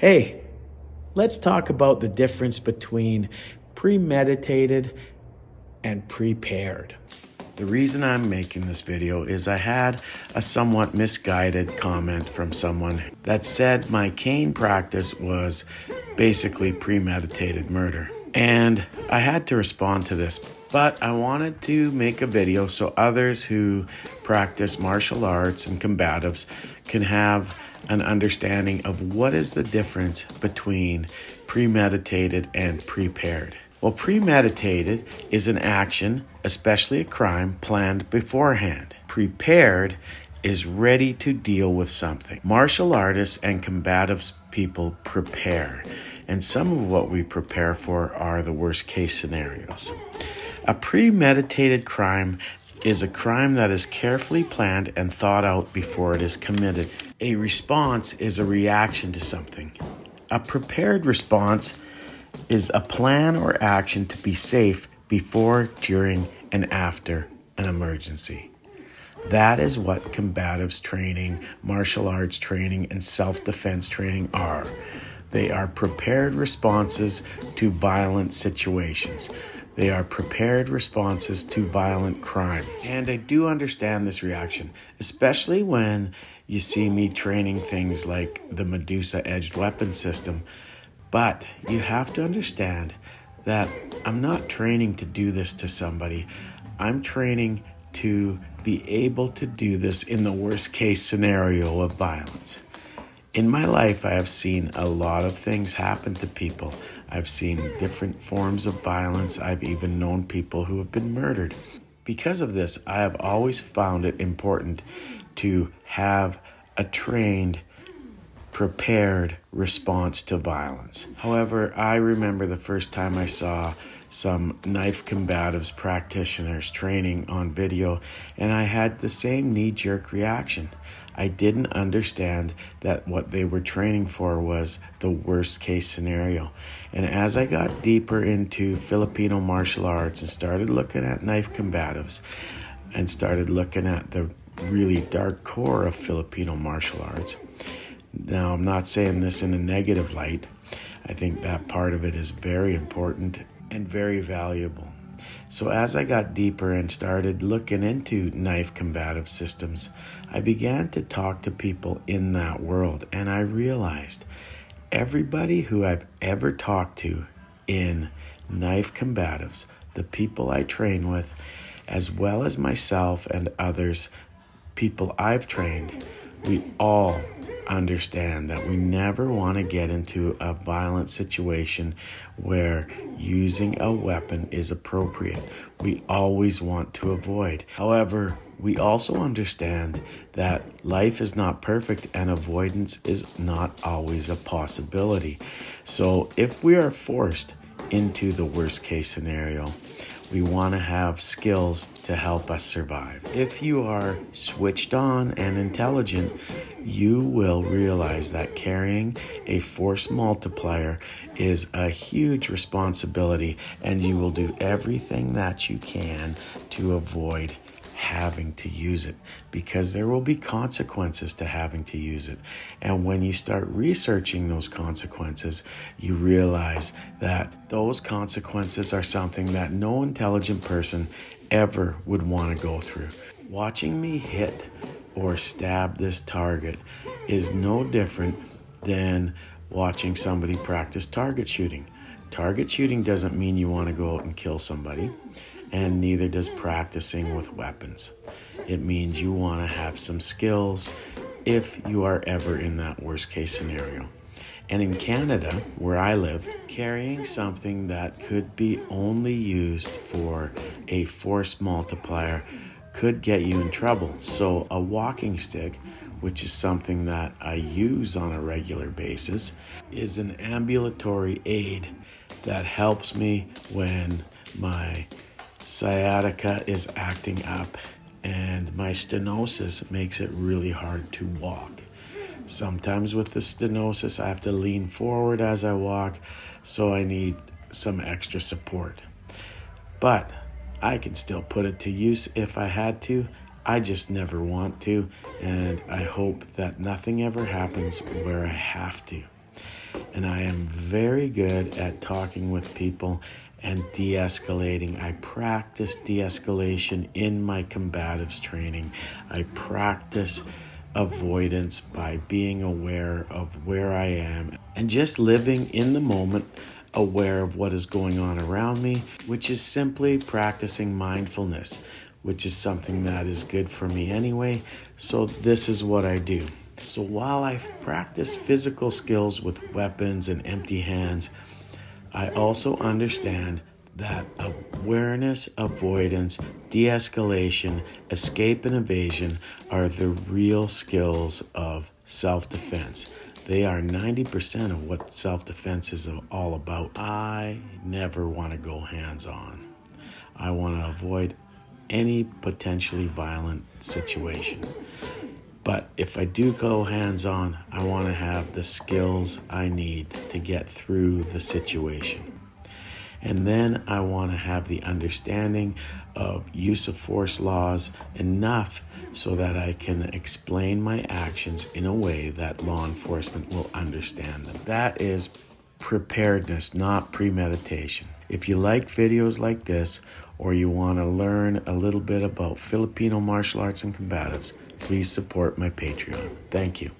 Hey, let's talk about the difference between premeditated and prepared. The reason I'm making this video is I had a somewhat misguided comment from someone that said my cane practice was basically premeditated murder. And I had to respond to this, but I wanted to make a video so others who practice martial arts and combatives can have an understanding of what is the difference between premeditated and prepared. Well, premeditated is an action, especially a crime, planned beforehand. Prepared is ready to deal with something. Martial artists and combatives people prepare, and some of what we prepare for are the worst case scenarios. A premeditated crime is a crime that is carefully planned and thought out before it is committed. A response is a reaction to something. A prepared response is a plan or action to be safe before, during, and after an emergency. That is what combatives training, martial arts training, and self-defense training are. They are prepared responses to violent situations. They are prepared responses to violent crime. And I do understand this reaction, especially when you see me training things like the Medusa edged weapon system. But you have to understand that I'm not training to do this to somebody. I'm training to be able to do this in the worst case scenario of violence. In my life, I have seen a lot of things happen to people. I've seen different forms of violence. I've even known people who have been murdered. Because of this, I have always found it important to have a trained, prepared response to violence. However, I remember the first time I saw some knife combatives practitioners training on video, and I had the same knee-jerk reaction. I didn't understand that what they were training for was the worst case scenario. And as I got deeper into Filipino martial arts and started looking at knife combatives and started looking at the really dark core of Filipino martial arts, now I'm not saying this in a negative light. I think that part of it is very important and very valuable. So as I got deeper and started looking into knife combative systems, I began to talk to people in that world, and I realized everybody who I've ever talked to in knife combatives, the people I train with, as well as myself and others, people I've trained, we all understand that we never want to get into a violent situation where using a weapon is appropriate. We always want to avoid. However, we also understand that life is not perfect and avoidance is not always a possibility. So if we are forced into the worst case scenario, we want to have skills to help us survive. If you are switched on and intelligent, you will realize that carrying a force multiplier is a huge responsibility, and you will do everything that you can to avoid having to use it, because there will be consequences to having to use it. And when you start researching those consequences, you realize that those consequences are something that no intelligent person ever would want to go through. Watching me hit or stab this target is no different than watching somebody practice target shooting. Target shooting doesn't mean you want to go out and kill somebody, and neither does practicing with weapons. It means you want to have some skills if you are ever in that worst case scenario. And in Canada, where I live, carrying something that could be only used for a force multiplier could get you in trouble. So a walking stick, which is something that I use on a regular basis, is an ambulatory aid that helps me when my sciatica is acting up and my stenosis makes it really hard to walk. Sometimes with the stenosis, I have to lean forward as I walk, so I need some extra support. But I can still put it to use if I had to. I just never want to, and I hope that nothing ever happens where I have to. and I am very good at talking with people and de-escalating. I practice de-escalation in my combatives training. I practice avoidance by being aware of where I am and just living in the moment, aware of what is going on around me, which is simply practicing mindfulness, which is something that is good for me anyway. So this is what I do. So while I practice physical skills with weapons and empty hands, I also understand that awareness, avoidance, de-escalation, escape, and evasion are the real skills of self-defense. They are 90% of what self-defense is all about. I never want to go hands-on. I want to avoid any potentially violent situation. But if I do go hands-on, I want to have the skills I need to get through the situation. And then I want to have the understanding of use of force laws enough so that I can explain my actions in a way that law enforcement will understand them. That is preparedness, not premeditation. If you like videos like this, or you want to learn a little bit about Filipino martial arts and combatives, please support my Patreon. Thank you.